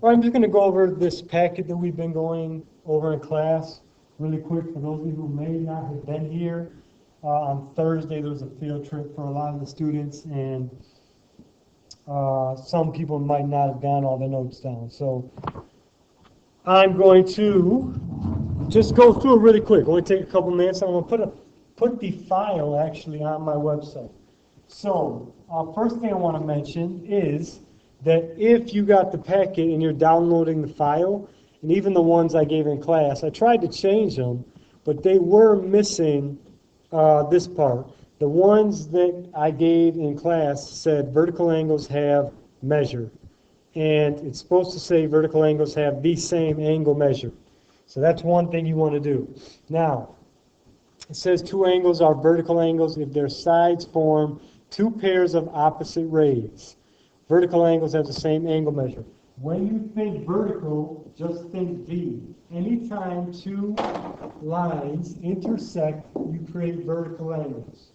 Well, I'm just going to go over this packet that we've been going over in class really quick for those of you who may not have been here. On Thursday, there was a field trip for a lot of the students, and some people might not have gotten all the notes down. So I'm going to just go through it really quick. Only take a couple minutes. I'm going to put the file actually on my website. So first thing I want to mention is that if you got the packet and you're downloading the file, and even the ones I gave in class, I tried to change them, but they were missing this part. The ones that I gave in class said vertical angles have measure. And it's supposed to say vertical angles have the same angle measure. So that's one thing you want to do. Now, it says two angles are vertical angles if their sides form two pairs of opposite rays. Vertical angles have the same angle measure. When you think vertical, just think V. Anytime two lines intersect, you create vertical angles.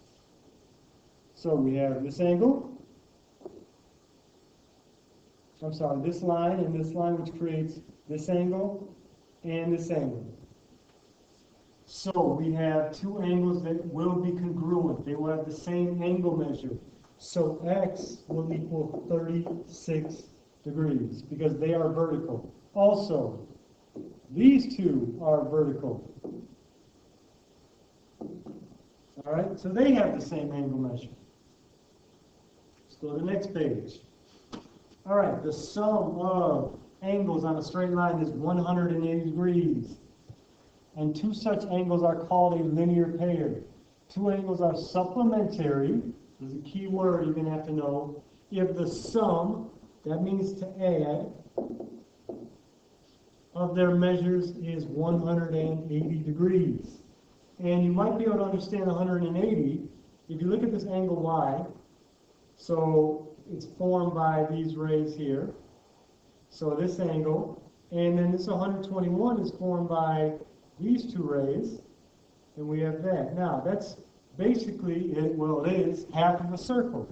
So we have this angle, this line and this line, which creates this angle and this angle. So we have two angles that will be congruent. They will have the same angle measure. So X will equal 36 degrees because they are vertical. Also, these two are vertical. All right, so they have the same angle measure. Let's go to the next page. All right, the sum of angles on a straight line is 180 degrees. And two such angles are called a linear pair. Two angles are supplementary. There's a key word you're going to have to know. If the sum, that means to add, of their measures is 180 degrees. And you might be able to understand 180 if you look at this angle Y. So it's formed by these rays here. So this angle, and then this 121 is formed by these two rays, and we have that. Now, that's basically, it is half of a circle.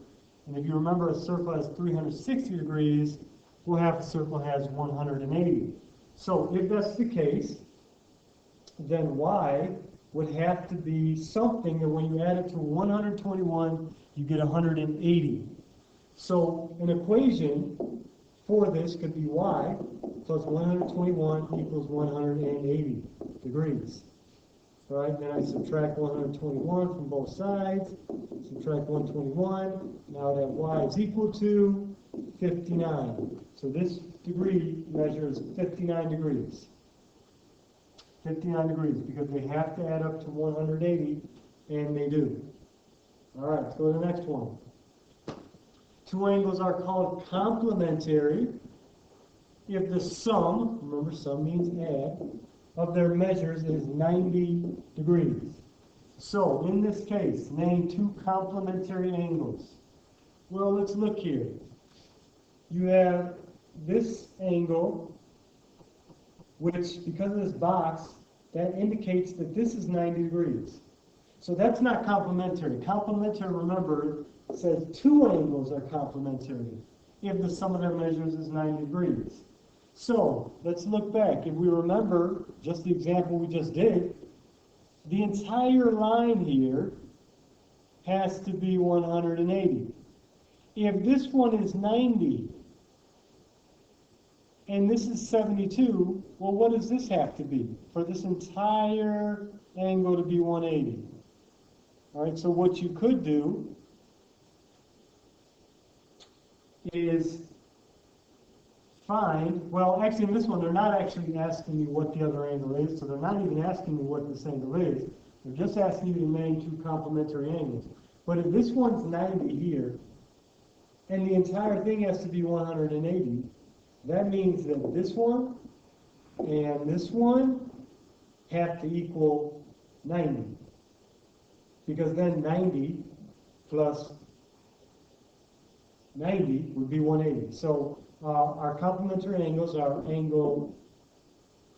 And if you remember, a circle has 360 degrees, well, half a circle has 180. So if that's the case, then Y would have to be something that when you add it to 121, you get 180. So an equation for this could be Y plus 121 equals 180 degrees. All right, then I subtract 121 from both sides, subtract 121, now that Y is equal to 59. So this degree measures 59 degrees. 59 degrees, because they have to add up to 180, and they do. All right, let's go to the next one. Two angles are called complementary if the sum, remember sum means add, of their measures is 90 degrees. So in this case, name two complementary angles. Well, let's look here. You have this angle, which because of this box, that indicates that this is 90 degrees. So that's not complementary. Complementary, remember, says two angles are complementary if the sum of their measures is 90 degrees. So let's look back. If we remember just the example we just did, the entire line here has to be 180. If this one is 90 and this is 72, well, what does this have to be for this entire angle to be 180? All right, so what you could do is find, well, actually in this one, they're not actually asking you what the other angle is, so they're not even asking you what this angle is. They're just asking you to name two complementary angles. But if this one's 90 here, and the entire thing has to be 180, that means that this one and this one have to equal 90. Because then 90 plus 90 would be 180. So our complementary angles are angle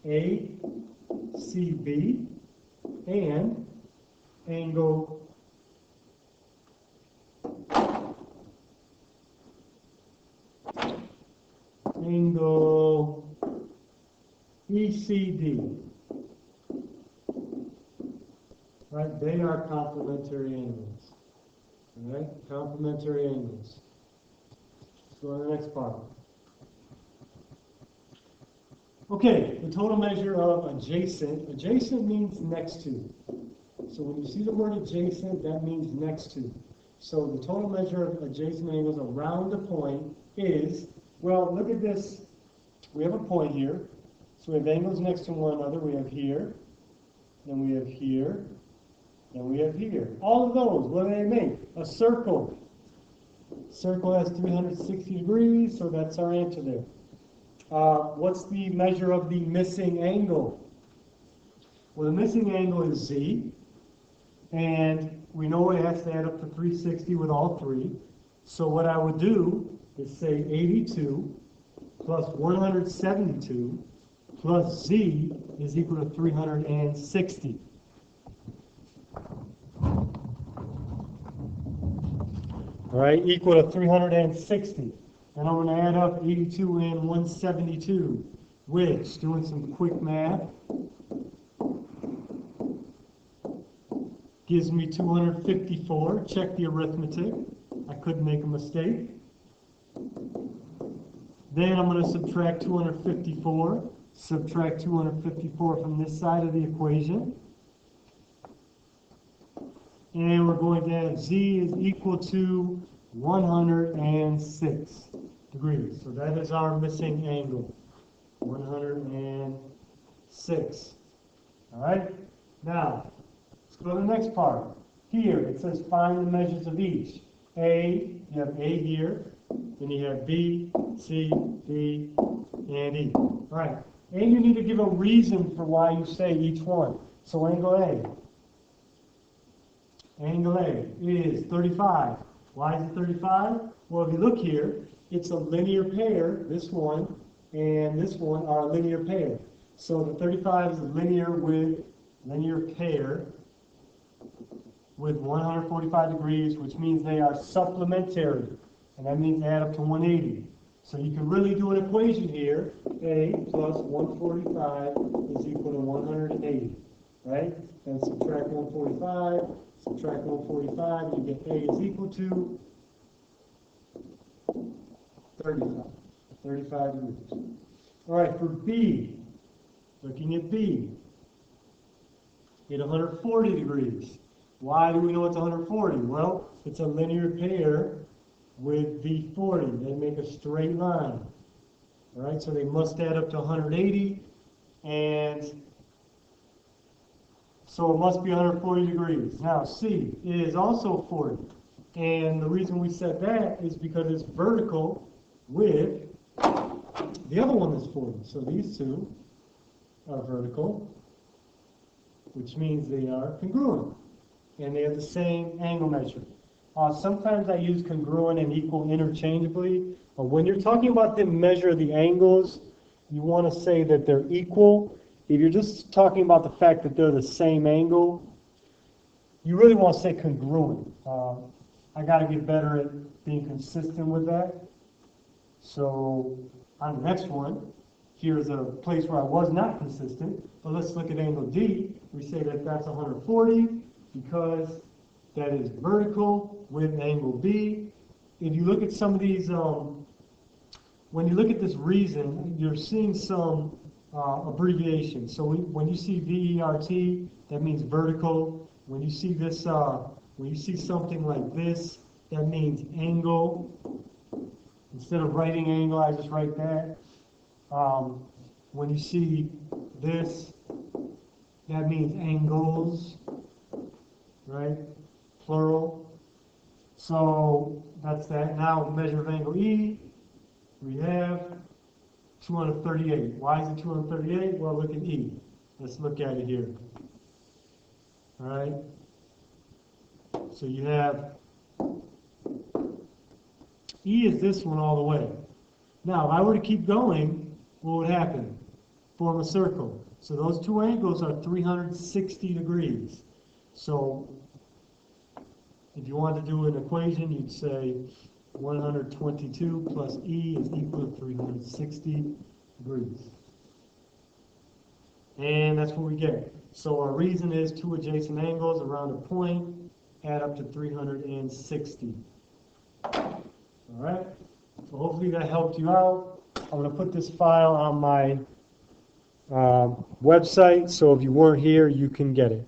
ACB and angle ECD. Right? They are complementary angles. All right? Complementary angles. Let's go to the next part. Okay, the total measure of adjacent. Adjacent means next to. So when you see the word adjacent, that means next to. So the total measure of adjacent angles around the point is, well, look at this. We have a point here. So we have angles next to one another. We have here, then we have here, then we have here. All of those, what do they make? A circle. Circle has 360 degrees, so that's our answer there. What's the measure of the missing angle? Well, the missing angle is Z, and we know it has to add up to 360 with all three. So what I would do is say 82 plus 172 plus Z is equal to 360. All right, equal to 360. And I'm going to add up 82 and 172, which, doing some quick math, gives me 254. Check the arithmetic. I couldn't make a mistake. Then I'm going to subtract 254. Subtract 254 from this side of the equation. And we're going to have Z is equal to 106 degrees. So that is our missing angle, 106. All right? Now, let's go to the next part. Here, it says find the measures of each. A, you have A here, then you have B, C, D, and E. All right. And you need to give a reason for why you say each one. So angle A. Angle A is 35. Why is it 35? Well, if you look here, it's a linear pair. This one and this one are a linear pair. So the 35 is a linear pair with 145 degrees, which means they are supplementary. And that means add up to 180. So you can really do an equation here. A plus 145 is equal to 180. Right? Then subtract 145. Subtract 145, you get A is equal to 35 degrees. All right, for B, looking at B, get 140 degrees. Why do we know it's 140? Well, it's a linear pair with the 40. They make a straight line. All right, so they must add up to 180, and so it must be 140 degrees. Now, C is also 40. And the reason we said that is because it's vertical with the other one that's 40. So these two are vertical, which means they are congruent. And they have the same angle measure. Sometimes I use congruent and equal interchangeably. But when you're talking about the measure of the angles, you want to say that they're equal. If you're just talking about the fact that they're the same angle, you really want to say congruent. I got to get better at being consistent with that. So on the next one, here's a place where I was not consistent. But let's look at angle D. We say that that's 140 because that is vertical with angle B. If you look at some of these, when you look at this reason, you're seeing some abbreviation. So when you see VERT, that means vertical. When you see this, when you see something like this, that means angle. Instead of writing angle, I just write that. When you see this, that means angles, right? Plural. So that's that. Now measure of angle E, we have 238. Why is it 238? Well, look at E. Let's look at it here. All right. So you have E is this one all the way. Now, if I were to keep going, what would happen? Form a circle. So those two angles are 360 degrees. So if you want to do an equation, you'd say 122 plus E is equal to 360 degrees. And that's what we get. So our reason is two adjacent angles around a point add up to 360. All right, so hopefully that helped you out. I'm going to put this file on my website, so if you weren't here, you can get it.